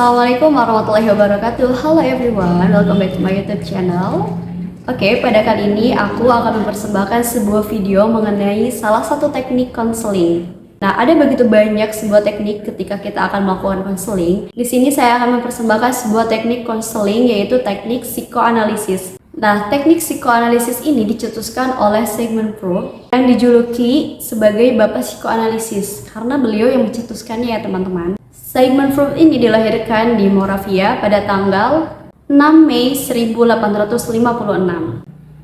Assalamualaikum warahmatullahi wabarakatuh. Halo everyone, welcome back to my YouTube channel. Oke, pada kali ini aku akan mempersembahkan sebuah video mengenai salah satu teknik konseling. Nah, ada begitu banyak sebuah teknik ketika kita akan melakukan konseling. Di sini saya akan mempersembahkan sebuah teknik konseling, yaitu teknik psikoanalisis. Nah, teknik psikoanalisis ini dicetuskan oleh Sigmund Freud yang dijuluki sebagai bapak psikoanalisis karena beliau yang mencetuskannya ya teman-teman. Sigmund Freud ini dilahirkan di Moravia pada tanggal 6 Mei 1856.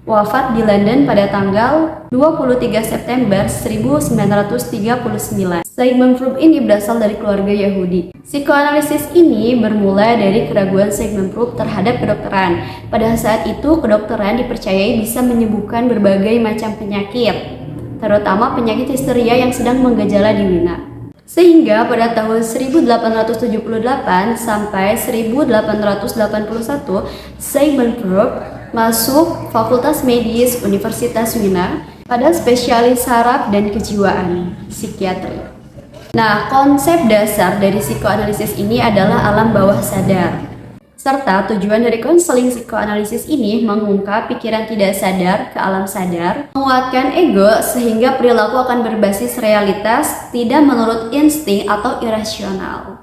Wafat di London pada tanggal 23 September 1939. Sigmund Freud ini berasal dari keluarga Yahudi. Psikoanalisis ini bermula dari keraguan Sigmund Freud terhadap kedokteran. Pada saat itu, kedokteran dipercayai bisa menyembuhkan berbagai macam penyakit, terutama penyakit histeria yang sedang menggejala di Wina. Sehingga pada tahun 1878 sampai 1881, Sigmund Freud masuk Fakultas Medis Universitas Wina pada spesialis saraf dan kejiwaan, psikiatri. Nah, konsep dasar dari psikoanalisis ini adalah alam bawah sadar. Serta tujuan dari konseling psikoanalisis ini mengungkap pikiran tidak sadar ke alam sadar, menguatkan ego sehingga perilaku akan berbasis realitas, tidak menurut insting atau irasional.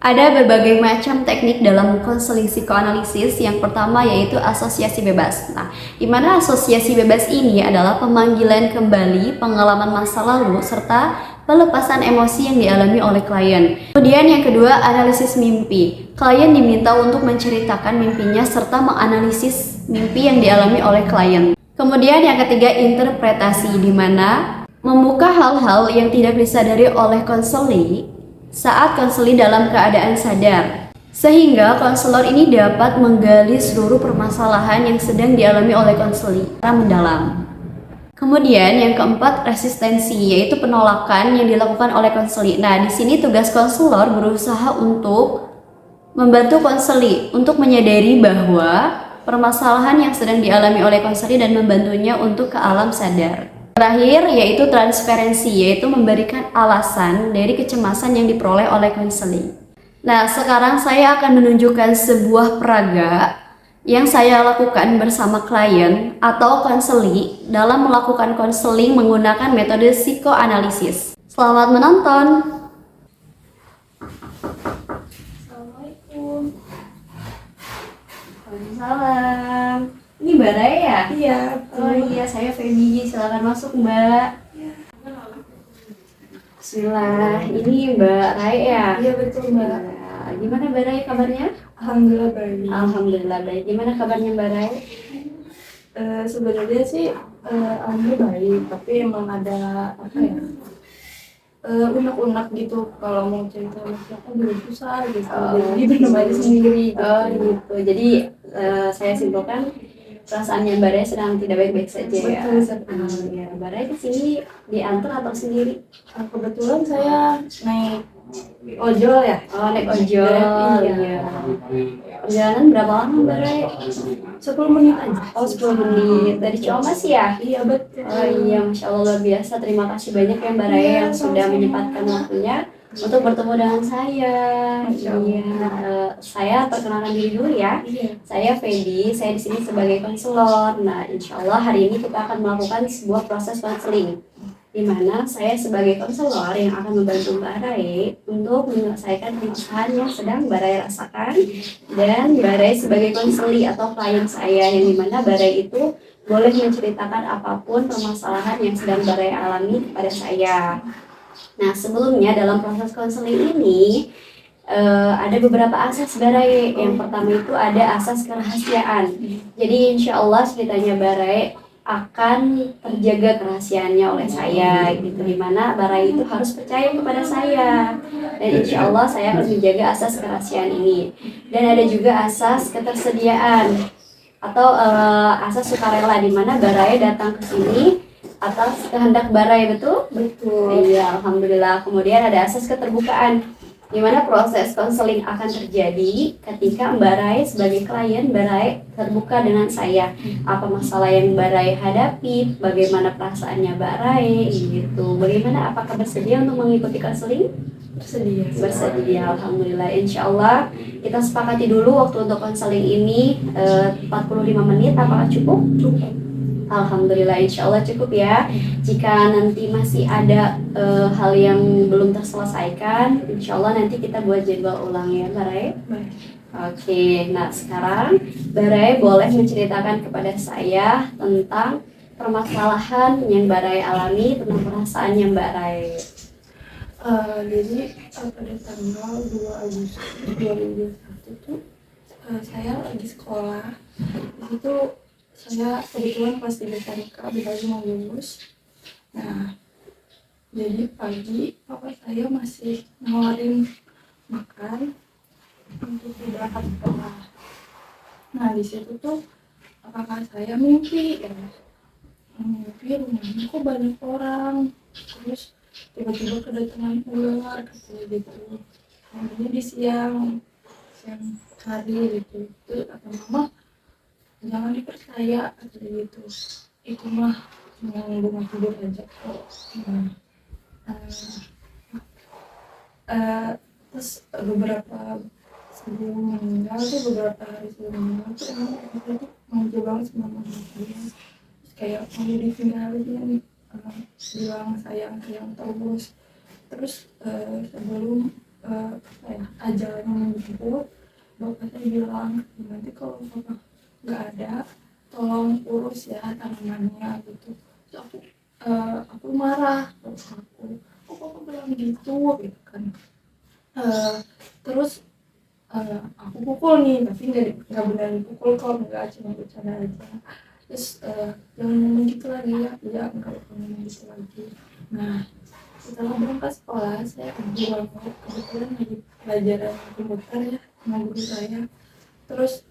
Ada berbagai macam teknik dalam konseling psikoanalisis. Yang pertama yaitu asosiasi bebas. Nah, di mana asosiasi bebas ini adalah pemanggilan kembali pengalaman masa lalu serta pelepasan emosi yang dialami oleh klien. Kemudian yang kedua, analisis mimpi. Klien diminta untuk menceritakan mimpinya serta menganalisis mimpi yang dialami oleh klien. Kemudian yang ketiga, interpretasi, di mana membuka hal-hal yang tidak disadari oleh konseli saat konseli dalam keadaan sadar, sehingga konselor ini dapat menggali seluruh permasalahan yang sedang dialami oleh konseli secara mendalam. Kemudian yang keempat, resistensi, yaitu penolakan yang dilakukan oleh konseli. Nah, di sini tugas konselor berusaha untuk membantu konseli untuk menyadari bahwa permasalahan yang sedang dialami oleh konseli dan membantunya untuk ke alam sadar. Terakhir yaitu transparansi, yaitu memberikan alasan dari kecemasan yang diperoleh oleh konseli. Nah, sekarang saya akan menunjukkan sebuah peraga yang saya lakukan bersama klien atau konseli dalam melakukan konseling menggunakan metode psikoanalisis. Selamat menonton. Assalamualaikum. Waalaikumsalam. Ini Mbak Raya ya? Iya. Oh iya, saya Feby. Silakan masuk, Mbak. Bismillah. Ini Mbak Raya ya? Iya betul, Mbak. Nah, gimana Mbak Raya kabarnya? Alhamdulillah baik. Alhamdulillah baik. Gimana kabarnya Mbak Raya? Sebenarnya sih alhamdulillah baik, tapi emang ada apa ya? Unek-unek gitu kalau mau cerita sama siapa juga susah gitu. Jadi belum aja sendiri. Gitu. Oh gitu. Jadi saya simpulkan perasaannya Mbak Raya sedang tidak baik-baik saja ya. Betul. Ya, Mbak Raya kesini diantar atau sendiri? Kebetulan saya naik ojol ya. Oh, naik ojol. Iya. Perjalanan berapa lama Mbak Raya? 10 menit aja. Oh, 10 menit. Dari Ciamas ya? Iya betul. Oh iya, Masya Allah luar biasa. Terima kasih banyak ya Mbak Raya yang sudah menyempatkan waktunya untuk bertemu dengan saya. Saya perkenalkan diri dulu ya. Iya. Saya Feby, saya di sini sebagai konselor. Nah, insya Allah hari ini kita akan melakukan sebuah proses konseling, di mana saya sebagai konselor yang akan membantu Mbak Raya untuk menyelesaikan permasalahan yang sedang Mbak Raya rasakan, dan Mbak Raya sebagai konseli atau klien saya, yang dimana Mbak Raya itu boleh menceritakan apapun permasalahan yang sedang Mbak Raya alami kepada saya. Nah, sebelumnya dalam proses konseling ini ada beberapa asas Mbak Raya. Yang pertama itu ada asas kerahasiaan. Jadi insya Allah ceritanya Mbak Raya akan terjaga kerahasiaannya oleh saya gitu, dimana Mbak Raya itu harus percaya kepada saya, dan insya Allah saya akan menjaga asas kerahasiaan ini. Dan ada juga asas ketersediaan atau asas sukarela, dimana Mbak Raya datang ke sini atas kehendak Mbak Raya. Betul? Betul. Iya, alhamdulillah. Kemudian ada asas keterbukaan, di mana proses konseling akan terjadi ketika Mbak Raya sebagai klien, Mbak Raya terbuka dengan saya. Apa masalah yang Mbak Raya hadapi, bagaimana perasaannya Mbak Raya, gitu. Bagaimana, apakah bersedia untuk mengikuti konseling? Bersedia. Alhamdulillah. Insya Allah kita sepakati dulu waktu untuk konseling ini 45 menit. Apakah cukup? Cukup. Alhamdulillah, insya Allah cukup ya. Jika nanti masih ada hal yang belum terselesaikan, insya Allah nanti kita buat jadwal ulang ya, Mbak Rai. Baik. Oke, nah sekarang Mbak Rai boleh menceritakan kepada saya tentang permasalahan yang Mbak Rai alami, tentang perasaannya Mbak Rai. Jadi pada tanggal 2 Agustus 2021 tuh saya lagi sekolah. Di situ saya kebetulan pas di BKK baru mau lulus. Nah, jadi pagi papa saya masih nawarin makan untuk berangkat sekolah. Nah, di situ tuh kakak saya mimpi rumahnya kok banyak orang, terus tiba-tiba kedatangan ular katanya gitu. Namanya di siang hari gitu. Terus kata mama jangan dipercaya katanya gitu. Itu mah cuma bunga tidur aja kok. Nah, terus beberapa hari sebelum meninggal tuh emang kita tuh manja banget sama mama dia. Terus kayak mau ditinggalin, bilang sayang terus. Terus sebelum ajalnya menjemput, bapak saya bilang nanti kalau bapak nggak ada, tolong urus ya tanamannya gitu. Terus aku marah, terus kok bapak bilang gitu kan. Terus aku pukul nih, tapi nggak benar dipukul kok, nggak, cuma bercanda aja. Terus jangan ngomong gitu lagi ya nggak bakal ngomong gitu lagi. Nah, setelah berangkat sekolah saya kebetulan lagi pelajaran komputer ya sama guru saya. Terus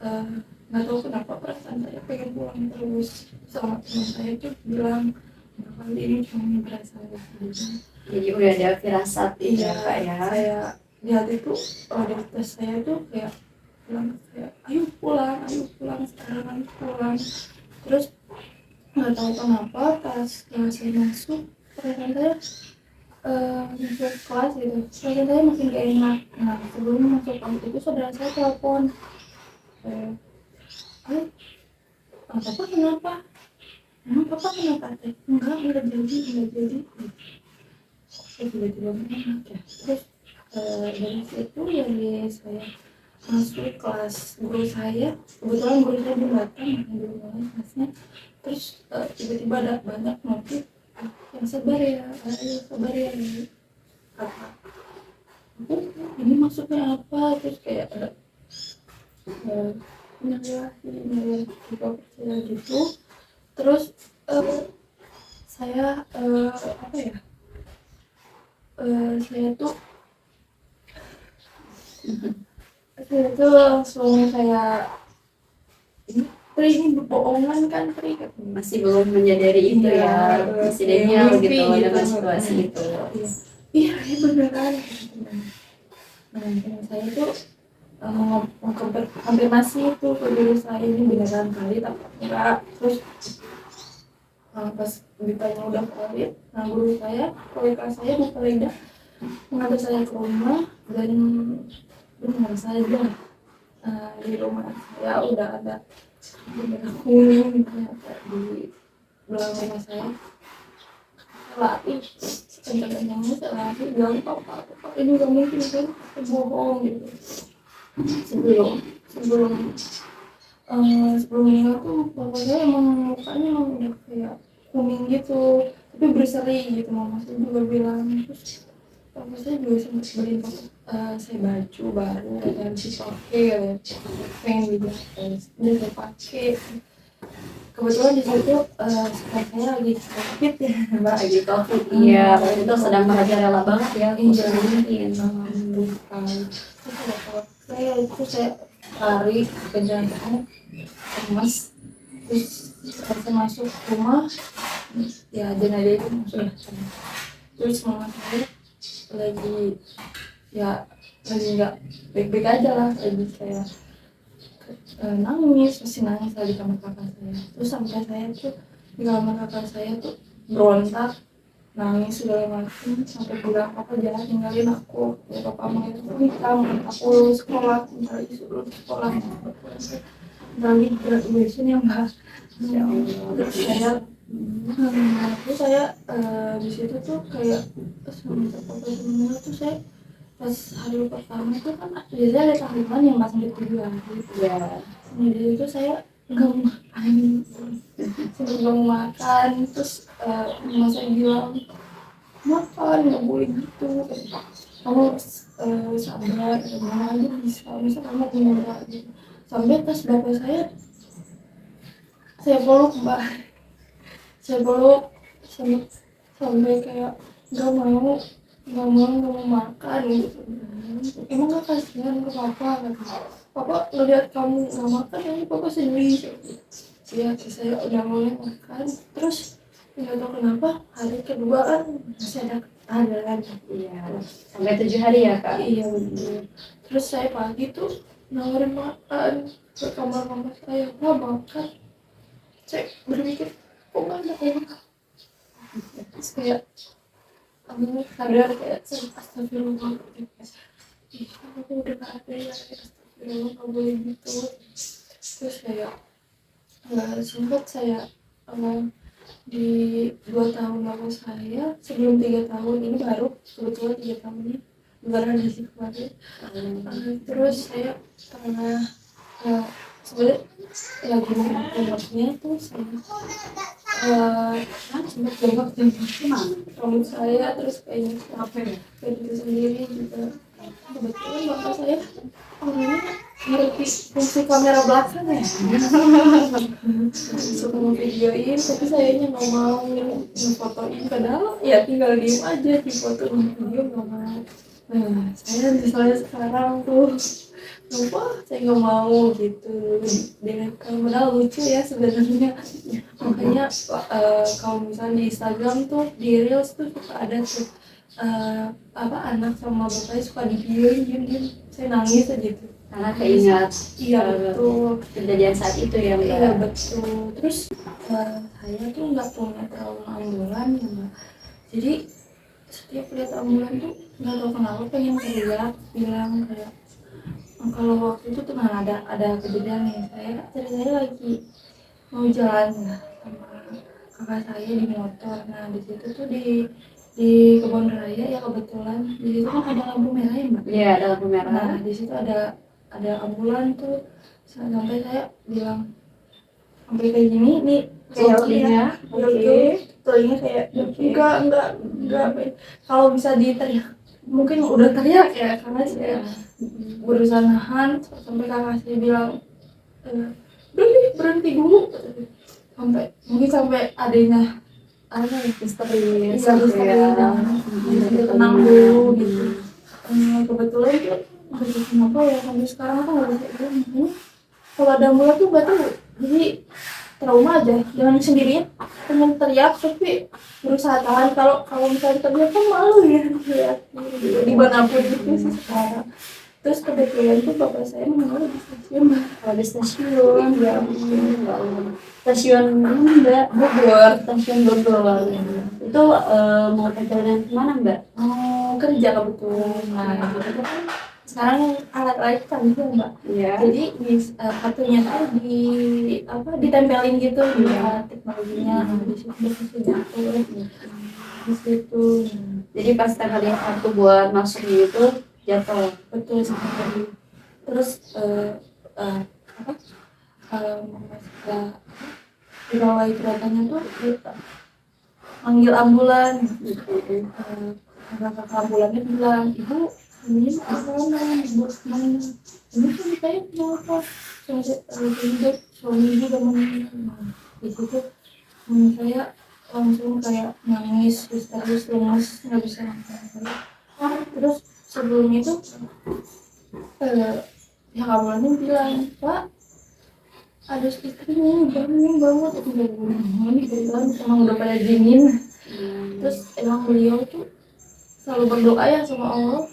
nggak tahu kenapa perasaan saya pengen pulang terus. Sama teman saya tuh bilang kali ini cuma berasa gitu. Jadi udah ada firasat Iya, Kak ya. saya lihat itu di tes saya tuh kayak bilang kayak ayo pulang sekarang, pulang. Terus nggak tahu kenapa pas saya masuk perasaan saya masuk kelas gitu, perasaan saya makin gak enak. Nah, sebelum masuk kelas itu saudara saya telepon, papa kenapa? Emang papa kenapa? Enggak jadi. Tiba-tiba enak ya. Terus dari situ ya saya masuk kelas guru saya. Kebetulan guru saya belum datang, makanya dulu mulai kelasnya. Terus tiba-tiba ada banyak notif yang sabar ya kata aku, ini maksudnya apa? Terus kayak ada nyalahin kita percaya gitu. Terus saya saya tuh langsung kayak ini bohongan kan Pri, Masih belum menyadari itu ya, masih denial gitu dengan situasi itu. Iya beneran. Nah, saya tuh mengkonfirmasi itu ke diri saya, ini beneran kali tapi enggak. Terus pas ditanya udah valid, nah guru saya, kolega saya Bu Farida mengantar saya ke rumah dan benar saja di rumah saya udah ada bendera kuning ternyata di belakang rumah saya. Lari kencang-kencangnya, saya lari bilang papa ini nggak mungkin kan, bohong gitu. Sebelum meninggal tuh bapak saya emang mukanya emang udah kayak kuning gitu, tapi berseri gitu. Mama saya juga bilang. Terus papa saya juga sempat beliin saya baju baru yang dipakai ya, pengen dipakai dan saya pakai. Kebetulan di situ saya lagi covid ya Mbak, lagi covid. Iya, waktu itu sedang merajalela banget ya. mungkin saya lari ke jalan emas. Terus saya masuk rumah ya, jenazah itu sudah datang. Terus mama saya lagi nggak baik-baik aja lah, lagi kayak masih nangis lagi sama kakak saya. Terus sampai saya tuh di kamar kakak saya tuh berontak nangis segala macam sampai bilang papa jangan tinggalin aku ya papa mau itu nikah aku lulus sekolah bentar lagi lulus sekolah bentar lagi graduation ya mbak. Ya Allah. Terus saya di situ tuh kayak semenjak papa meninggal tuh saya pas hari pertama itu kan biasanya ada tahlilan yang pas sampai 7 hari Ya. jadi itu saya nggak mau makan saya nggak mau makan terus mama saya bilang makan nggak boleh gitu kamu sabar gimana aja bisa misal kamu punya gitu sampai pas bapak saya peluk mbak saya peluk sampai sampai kayak nggak mau makan gitu emang gak kasihan ke papa kan papa ngeliat kamu nggak makan nanti papa sedih ya saya udah mulai makan terus nggak tahu kenapa hari kedua kan masih ada kan Iya. Sampai 7 hari ya kak? iya betul terus saya pagi tuh nawarin makan ke kamar mama saya nggak makan saya berpikir kok nggak ada orang terus kayak aku sadar kayak astagfirullah ih aku udah gak ada ya astagfirullah nggak boleh gitu terus kayak sempat saya di 2 tahun lalu saya sebelum 3 tahun ini baru kebetulan 3 tahun ini lebaran di sini kemarin terus saya pernah sebenarnya lagi tembaknya tuh saya sempat tembak rambut saya terus kayaknya kayak gitu sendiri juga kebetulan bapak saya orangnya ngerti fungsi kamera belakang ya suka ngevideoin tapi sayanya nggak mau ngefotoin padahal ya tinggal diem aja di foto video nggak mau saya misalnya sekarang tuh lupa saya nggak mau gitu dengan kamera lucu ya sebenarnya makanya kalau misalnya di Instagram tuh di Reels tuh suka ada tuh anak sama bapaknya suka di videoin diem saya nangis aja tuh Karena keingat iya betul kejadian saat itu ya mbak. iya betul terus saya tuh nggak punya trauma ambulan ya mbak jadi setiap lihat ambulan tuh nggak tahu kenapa pengen teriak bilang kayak kalau waktu itu tuh nah ada kejadian nih saya ceritanya lagi mau jalan ya sama kakak saya di motor nah di situ tuh di kebun raya ya kebetulan di situ kan ada lampu merah ya mbak Iya ada lampu merah. nah di situ ada ambulan tuh sampai saya bilang sampai kayak gini nih kayak telinga telinga kayak enggak kalau bisa diteriak mungkin udah teriak ya karena saya berusaha nahan sampai kakak saya bilang berhenti dulu sampai adanya histeris ya tenang dulu gitu kebetulan tuh kenapa ya sampai sekarang aku nggak bisa bilang makanya kalau ada ambulan tuh nggak tahu jadi trauma aja jangan sendirian pengen teriak tapi berusaha tahan kalau misalnya teriak kan malu ya teriak dimanapun itu sih sekarang terus kebetulan tuh bapak saya meninggal di stasiun di stasiun ya stasiun mbak Bogor stasiun Bogor itu mau perjalanan kemana mbak? Kerja kebetulan nah gitu kan sekarang alat lain canggih ya mbak Iya. jadi di kartunya tuh ditempelin gitu di teknologinya di situ jatuh di situ Jadi pas tanggal kartu buat masuk itu jatuh. betul sekali terus dibawa keretanya tuh manggil ambulan kakak ambulannya bilang ibu ini kemana ibu kemana ini kan saya kenapa suami juga meninggal di situ saya langsung kayak nangis terus lemas nggak bisa ngapa terus sebelum itu ya ambulannya bilang pak ada istrinya bangun aku udah bangun kebetulan emang udah pada dingin terus emang beliau tuh selalu berdoa ya sama Allah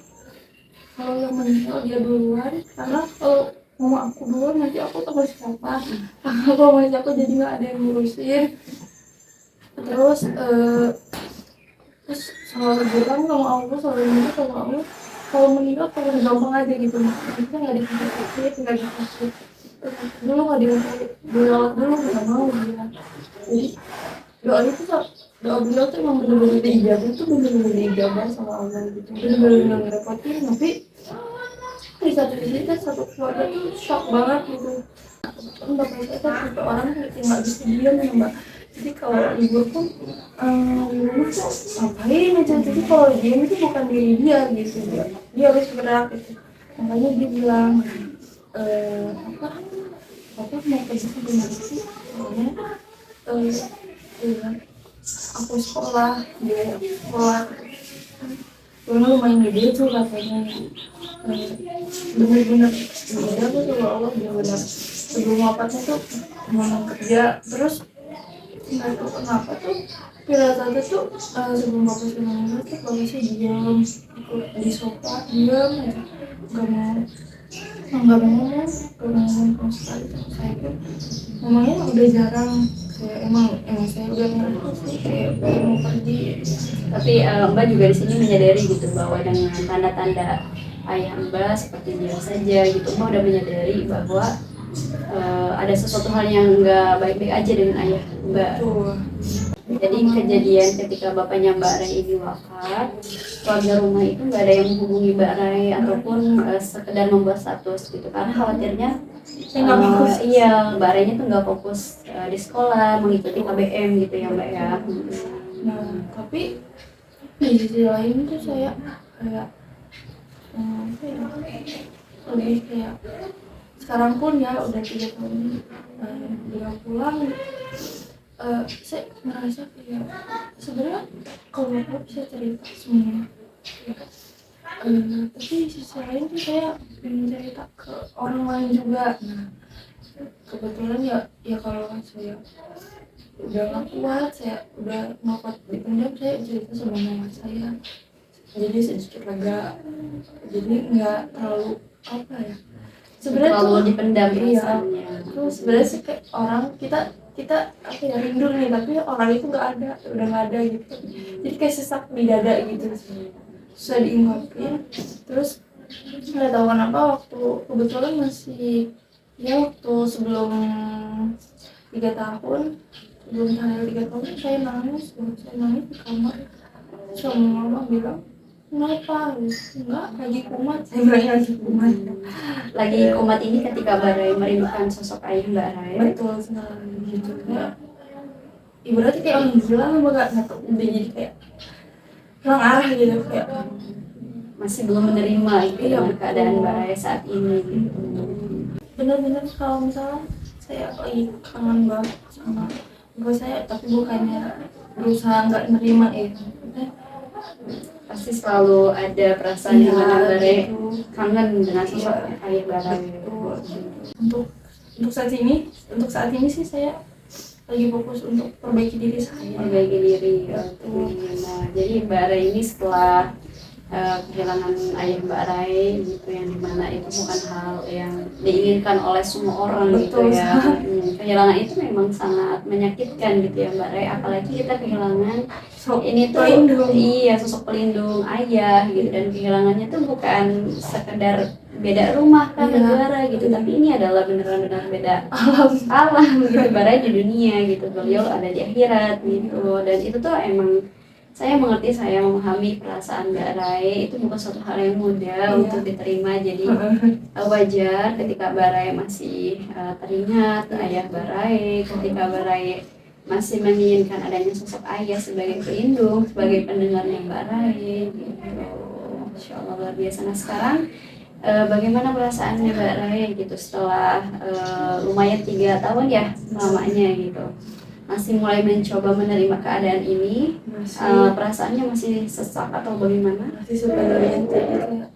kalau yang meninggal dia duluan karena kalau mama aku duluan nanti aku sama siapa kalau masih aku jadi nggak ada yang ngurusin terus kalau liburan sama Allah, selalu ingat sama Allah, kalau meninggal kalau gampang aja gitu, maksudnya nggak dipikir-pikir, nggak dipikir dulu, nggak dipikir dirawat dulu, nggak mau dia. Jadi doa itu doa beliau tuh emang bener-bener diijabah, itu bener-bener diijabah sama Allah gitu, bener-bener nggak ngerepotin. Tapi di satu sisi kan satu keluarga tuh shock banget gitu. Kan bapak saya kan tipe orang yang nggak bisa diam ya mbak. Jadi kalau libur pun di rumah tuh ngapain aja. Jadi kalau diam itu bukan diri dia gitu, dia harus gerak gitu. Makanya dia bilang apa mau pergi ke mana sih, soalnya dia bilang aku sekolah, dia sekolah. Karena lumayan gede tuh katanya, bener-bener beda tuh sama Allah, bener-bener sebelum wafatnya tuh memang kerja terus. Nggak tahu kenapa tuh tante tuh sebelum bapak saya meninggal tuh bapak saya diam di sofa, diam aja, nggak mau ngomong sama sekali sama saya tuh. Ngomongnya udah jarang, kayak emang saya udah ngerti sih, kayak udah mau pergi. Tapi Mbak juga di sini menyadari gitu bahwa dengan tanda-tanda ayah Mbak seperti dia saja gitu, Mbak udah menyadari bahwa ada sesuatu hal yang nggak baik-baik aja dengan ayah Mbak. Tuh. Jadi kejadian ketika bapaknya Mbak Rai ini wafat, keluarga rumah itu nggak ada yang menghubungi Mbak Rai ataupun sekedar membuat status gitu, karena khawatirnya iya Mbak Rai tuh nggak fokus di sekolah mengikuti KBM gitu ya Mbak ya. Nah tapi di sisi lain tuh saya kayak lebih kayak sekarang pun ya udah 3 tahun dia pulang, saya merasa kayak sebenarnya kalau aku bisa cerita semuanya, tapi di sisi lain tuh saya ingin cerita ke orang lain juga. Nah kebetulan ya kalau saya udah nggak kuat, saya udah nggak kuat dipendam, saya cerita sama mama saya, jadi sedikit lega, jadi nggak terlalu apa ya sebenarnya terlalu tuh dipendam iya. rasanya. Terus sebenarnya sih kayak orang kita apa ya rindu nih, tapi orang itu nggak ada, udah nggak ada gitu, jadi kayak sesak di dada gitu, susah diungkapin. Terus nggak tahu kenapa waktu kebetulan masih ya waktu sebelum 3 tahun, belum tanggal 3 tahun saya nangis di kamar. Sama mama bilang kenapa, enggak lagi kumat, saya bilang lagi kumat. Lagi kumat ini ketika Mbak Rai merindukan sosok ayah Mbak Rai. Betul sekali gitu, kayak ibaratnya kayak orang gila lah, nggak tahu, udah jadi kayak hilang arah gitu, kayak Masih belum menerima gitu iya, dengan betul. keadaan Mbak Rai saat ini gitu. Bener-bener kalau misalnya saya lagi kangen banget sama ibu saya, tapi bukannya berusaha nggak nerima Pasti selalu ada perasaan di mana Mbak Rai gitu. kangen dengan sosok ayah Mbak Rai. Untuk saat ini sih saya lagi fokus untuk perbaiki diri saya. Perbaiki diri. Nah, jadi Mbak Rai ini setelah kehilangan ayah Mbak Rai gitu, yang dimana itu bukan hal yang diinginkan oleh semua orang. Betul, gitu ya. Kehilangan itu memang sangat menyakitkan gitu ya Mbak Rai, apalagi kita kehilangan ini tuh pelindung. Iya, sosok pelindung ayah gitu, dan kehilangannya tuh bukan sekedar beda rumah kan, Iya. negara gitu, tapi ini adalah benar-benar beda alam gitu. Mbak Rai di dunia gitu, beliau ada di akhirat gitu, dan itu tuh emang saya mengerti, saya memahami perasaan Mbak Rai, itu bukan suatu hal yang mudah untuk diterima. Jadi wajar ketika Mbak Rai masih teringat ayah Mbak Rai, ketika Mbak Rai masih menginginkan adanya sosok ayah sebagai pelindung, sebagai pendengarnya Mbak Rai gitu. Insya Allah luar biasa. Nah sekarang bagaimana perasaannya Mbak Rai gitu setelah lumayan 3 tahun ya lamanya gitu, masih mulai mencoba menerima keadaan ini, perasaannya masih sesak atau bagaimana? Masih sebenarnya kayak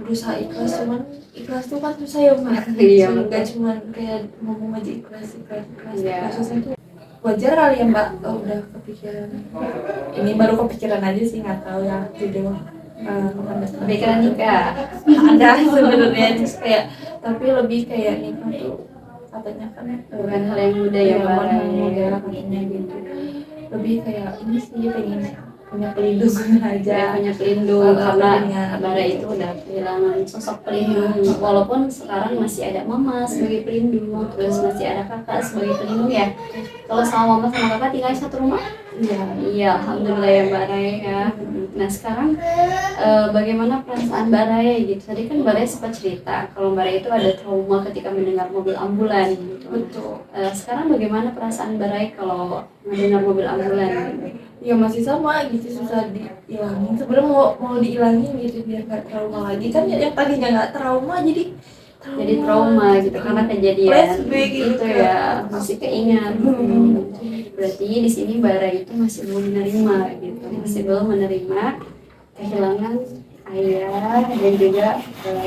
berusaha ikhlas, cuman ikhlas tuh kan susah ya mbak. Iya, nggak cuman kayak ngomong aja ikhlas. Iya. Ikhlasnya tuh wajar kali ya mbak, udah kepikiran, ini baru kepikiran aja sih, nggak tahu ya video Pikiran nikah ada sebenarnya, terus kayak tapi lebih kayak nikah tuh katanya kan bukan hal yang mudah ya Mbak Rai. katanya gitu, lebih kayak ini sih pengen punya pelindung aja. punya pelindung karena Dengan Bara itu udah kehilangan sosok pelindung, walaupun sekarang masih ada mama sebagai pelindung, terus masih ada kakak sebagai pelindung ya. Kalau sama mama sama kakak tinggal satu rumah. Iya. Iya, alhamdulillah ya Mbak Raya ya. Nah sekarang bagaimana perasaan Mbak Raya gitu? Tadi kan Mbak Raya sempat cerita kalau Mbak Raya itu ada trauma ketika mendengar mobil ambulan gitu. Betul. Sekarang bagaimana perasaan Mbak Raya kalau mendengar mobil ambulan gitu? Ya masih sama gitu, susah dihilangin. Sebenarnya mau dihilangin gitu biar nggak trauma lagi kan, yang tadinya nggak trauma jadi Trauma gitu karena kejadian flashback gitu itu kan. ya, masih keingat. Berarti di sini Bara itu masih belum menerima gitu, masih belum menerima kehilangan ayah, dan juga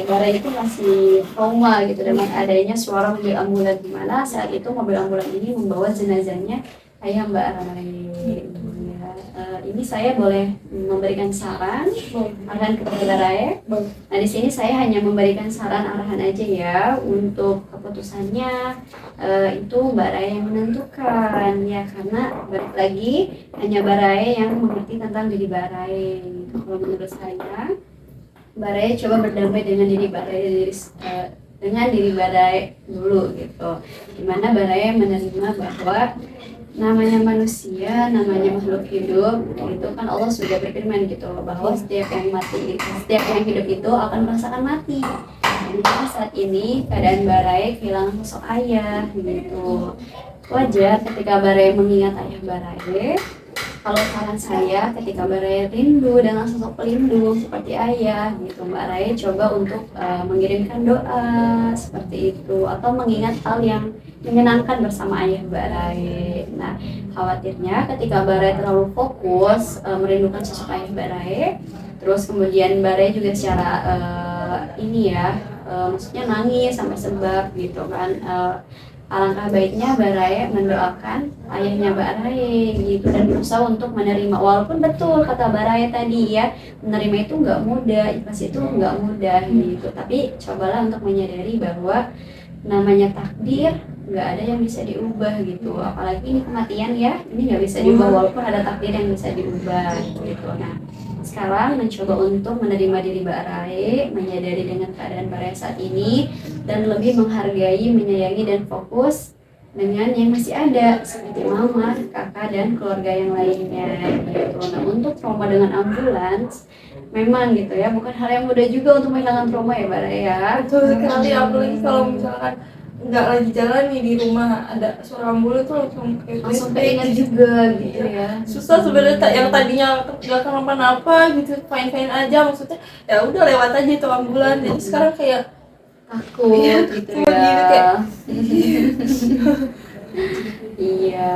Bara itu masih trauma gitu dengan adanya suara mobil ambulan, di mana saat itu mobil ambulan ini membawa jenazahnya ayah Mbak Rai. Ya, ini saya boleh memberikan saran arahan kepada Mbak Rai. Nah di sini saya hanya memberikan saran arahan aja ya, untuk keputusannya itu Mbak Rai yang menentukan ya, karena balik lagi hanya Mbak Rai yang mengerti tentang diri Mbak Rai. Kalau menurut saya Mbak Rai coba berdamai dengan diri Mbak Rai, dengan diri Mbak Rai dulu gitu, dimana Mbak Rai menerima bahwa namanya manusia, namanya makhluk hidup itu kan Allah sudah berfirman gitu bahwa setiap yang mati, setiap yang hidup itu akan merasakan mati. Jadi saat ini keadaan Barai kehilangan sosok ayah gitu. Wajar ketika Barai mengingat ayah Barai. Kalau saran saya, ketika Barai rindu dengan sosok pelindung seperti ayah gitu, Mbak Rai coba untuk mengirimkan doa seperti itu, atau mengingat hal yang menyenangkan bersama ayah Mbak Rai. Nah, khawatirnya ketika Mbak Rai terlalu fokus merindukan sosok ayah Mbak Rai, terus kemudian Mbak Rai juga secara maksudnya nangis sampai sebab gitu kan. Alangkah baiknya Mbak Raya mendoakan ayahnya Mbak Raya gitu, dan berusaha untuk menerima, walaupun betul kata Mbak Raya tadi ya, menerima itu nggak mudah, ikhlas itu nggak mudah gitu, tapi cobalah untuk menyadari bahwa namanya takdir nggak ada yang bisa diubah gitu, apalagi ini kematian ya, ini nggak bisa diubah walaupun ada takdir yang bisa diubah gitu. Nah sekarang mencoba untuk menerima diri Mbak Rai, menyadari dengan keadaan Mbak Rai saat ini, dan lebih menghargai, menyayangi, dan fokus dengan yang masih ada seperti mama, kakak, dan keluarga yang lainnya gitu. Nah untuk trauma dengan ambulans memang gitu ya, bukan hal yang mudah juga untuk menghilangkan trauma ya Mbak Rai ya. Betul sekali, apalagi kalau misalkan nggak lagi jalan nih di rumah ada suara ambulans tuh langsung keinget juga gitu ya. Susah sebenarnya, yang tadinya nggak kenapa-napa gitu, fine-fine aja, maksudnya ya udah lewat aja itu ambulans, jadi sekarang kayak takut gitu gitu ya. kayak Iya,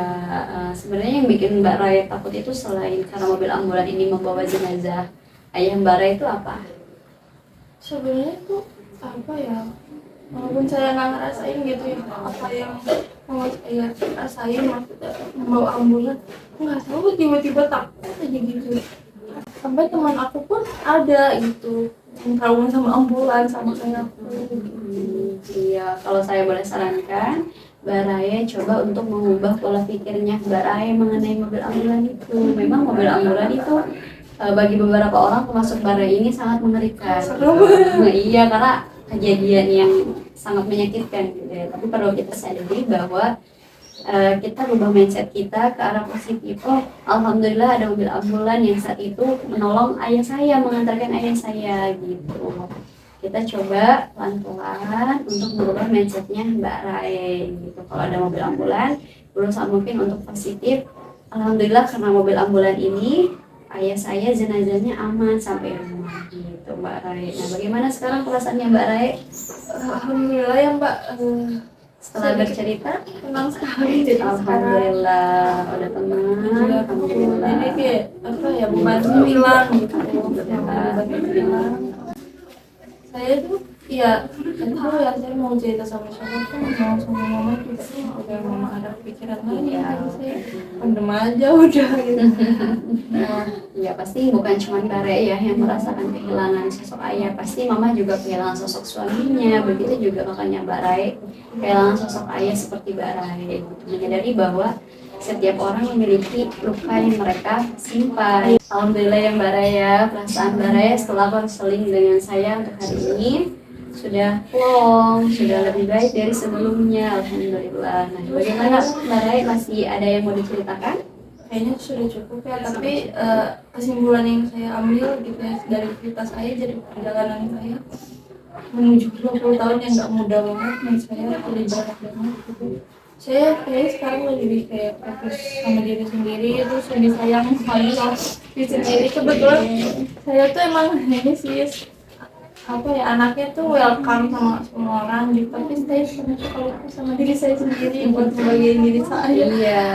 sebenarnya yang bikin Mbak Raya takut itu selain karena mobil ambulan ini membawa jenazah ayah Mbak Raya itu apa? sebenarnya tuh apa ya, walaupun saya nggak ngerasain gitu ya, apa yang mau saya rasain maksudnya membawa ambulans, nggak tahu tiba-tiba takut aja gitu. Sampai teman aku pun ada gitu yang trauma sama ambulans sama kayak aku. Iya, kalau saya boleh sarankan, Mbak Raya coba untuk mengubah pola pikirnya Mbak Raya mengenai mobil ambulan itu. Memang mobil ambulan itu bagi beberapa orang termasuk Mbak Raya ini sangat mengerikan. Iya, karena kejadian yang sangat menyakitkan gitu ya. Tapi perlu kita sadari bahwa kita rubah mindset kita ke arah positif. Oh, alhamdulillah ada mobil ambulan yang saat itu menolong ayah saya, mengantarkan ayah saya gitu. Kita coba pelan-pelan untuk merubah mindsetnya Mbak Rai gitu. Kalau ada mobil ambulan, berusaha mungkin untuk positif. Alhamdulillah karena mobil ambulan ini ayah saya jenazahnya aman sampai rumah gitu Mbak Rai. Nah bagaimana sekarang perasaannya Mbak Rai? Alhamdulillah ya Mbak, Setelah bercerita, tenang sekali jadi sekarang. alhamdulillah udah tenang, alhamdulillah. Jadi kayak apa ya, bebannya hilang gitu, bebannya hilang. Saya tuh ya itu ya, saya mau cerita sama siapa pun, mau sama mama juga, udah mama ada pikiran lain ya, saya pendem aja udah gitu. Ya pasti bukan cuma Bare ya yang merasakan kehilangan sosok ayah, pasti mama juga kehilangan sosok suaminya, begitu juga kakaknya Bare kehilangan sosok ayah seperti Bare gitu. Menyadari bahwa Setiap orang memiliki luka yang mereka simpan. Alhamdulillah ya Mbak Raya, perasaan Mbak Raya setelah konseling dengan saya untuk hari ini sudah plong, sudah lebih baik dari sebelumnya. Alhamdulillah. Nah, bagaimana Mbak Raya, masih ada yang mau diceritakan? Kayaknya sudah cukup ya, tapi kesimpulan yang saya ambil gitu ya dari cerita saya, jadi perjalanan saya menuju 20 tahun yang nggak mudah banget, dan saya lebih berat banget gitu. Saya kayak sekarang lebih kayak fokus sama diri sendiri, terus lebih sayang lagi sama diri sendiri. Kebetulan saya tuh emang ini sih apa ya, anaknya tuh welcome sama semua orang gitu, tapi saya sebenarnya kalau sama diri saya sendiri buat membagian diri saya. Iya,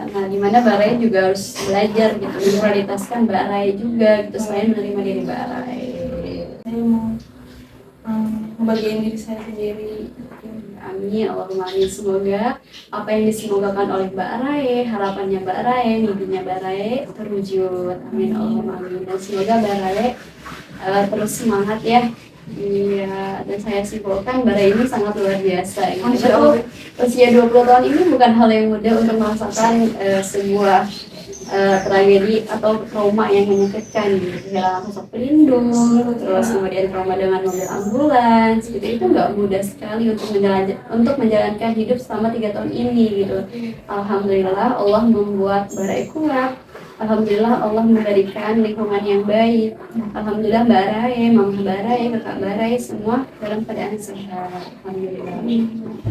nah dimana Mbak Raya juga harus belajar gitu, memprioritaskan Mbak Raya juga gitu, selain menerima diri Mbak Raya. Saya mau membagian diri saya sendiri. Amin, Allahumma amin. Semoga apa yang disemogakan oleh Mbak Rae, harapannya Mbak Rae, mimpinya Mbak Rae terwujud. Amin, Allahumma amin. Dan semoga Mbak Rae terus semangat ya. Iya, dan saya simpulkan Mbak Rae ini sangat luar biasa. Gitu. Usia 20 tahun ini bukan hal yang mudah untuk merasakan sebuah tragedi atau trauma yang menyakitkan gitu, kehilangan sosok pelindung, terus kemudian trauma dengan mobil ambulans gitu, itu nggak mudah sekali untuk menjalankan hidup selama 3 tahun ini gitu. Alhamdulillah Allah membuat Mbak Rae kuat. Alhamdulillah Allah memberikan lingkungan yang baik. Alhamdulillah Mbak Rae, Mama Mbak Rae, Kakak Mbak Rae semua dalam keadaan sehat. Alhamdulillah.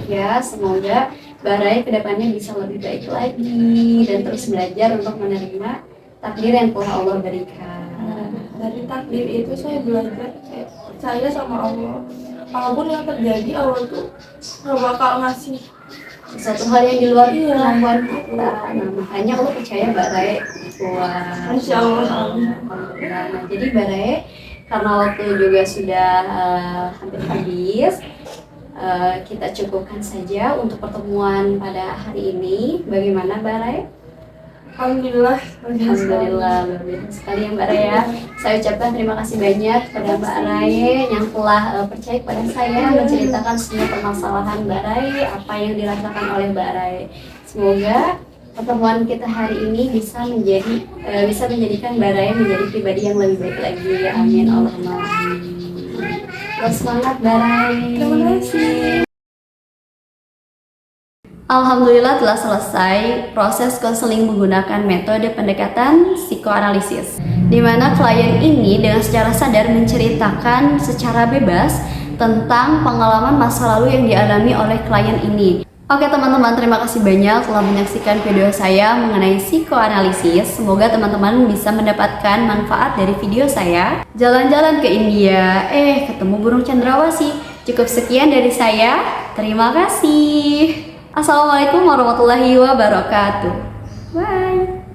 Ya, semoga Mbak Rae kedepannya bisa lebih baik lagi dan terus belajar untuk menerima takdir yang telah Allah berikan. Dari takdir itu saya belajar kayak percaya sama Allah. Apapun yang terjadi, Allah tuh nggak bakal ngasih Sesuatu hal yang di luar kemampuan kita. Nah, makanya Allah percaya Mbak Rae kuat. Masya Allah. Alhamdulillah. Nah, jadi Mbak Rae, karena waktu juga sudah hampir habis, kita cukupkan saja untuk pertemuan pada hari ini. Bagaimana Mbak Rae? Alhamdulillah. Alhamdulillah, luar biasa sekali ya Mbak Rae ya. Saya ucapkan terima kasih banyak kepada Mbak Rae yang telah percaya kepada saya menceritakan semua permasalahan Mbak Rae, apa yang dirasakan oleh Mbak Rae. Semoga pertemuan kita hari ini bisa menjadikan Mbak Rae menjadi pribadi yang lebih baik lagi. Amin, Allahumma amin. Terus semangat Mbak Rae. Terima kasih. Alhamdulillah telah selesai proses konseling menggunakan metode pendekatan psikoanalisis, di mana klien ini dengan secara sadar menceritakan secara bebas tentang pengalaman masa lalu yang dialami oleh klien ini. Oke teman-teman, terima kasih banyak telah menyaksikan video saya mengenai psikoanalisis. Semoga teman-teman bisa mendapatkan manfaat dari video saya. Jalan-jalan ke India, ketemu burung cendrawasih. Cukup sekian dari saya. Terima kasih. Assalamualaikum warahmatullahi wabarakatuh. Bye.